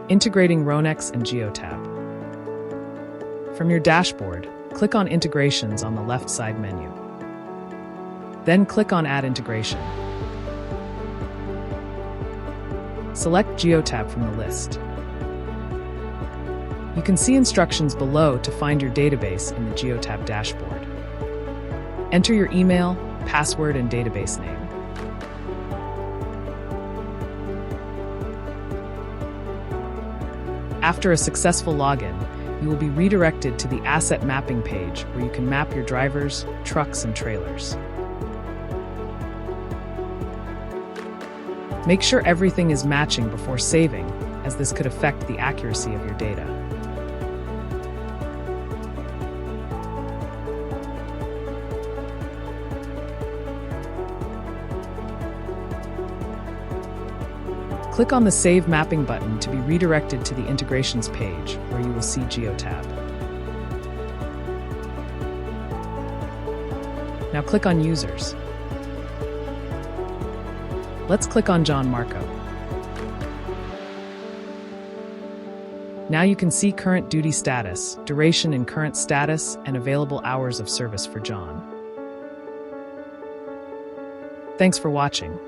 Integrating Roanex and Geotab. From your dashboard, click on Integrations on the left side menu. Then click on Add Integration. Select Geotab from the list. You can see instructions below to find your database in the Geotab dashboard. Enter your email, password, and database name. After a successful login, you will be redirected to the Asset Mapping page where you can map your drivers, trucks, and trailers. Make sure everything is matching before saving, as this could affect the accuracy of your data. Click on the Save Mapping button to be redirected to the Integrations page, where you will see Geotab. Now click on Users. Let's click on John Marco. Now you can see current duty status, duration in current status, and available hours of service for John. Thanks for watching.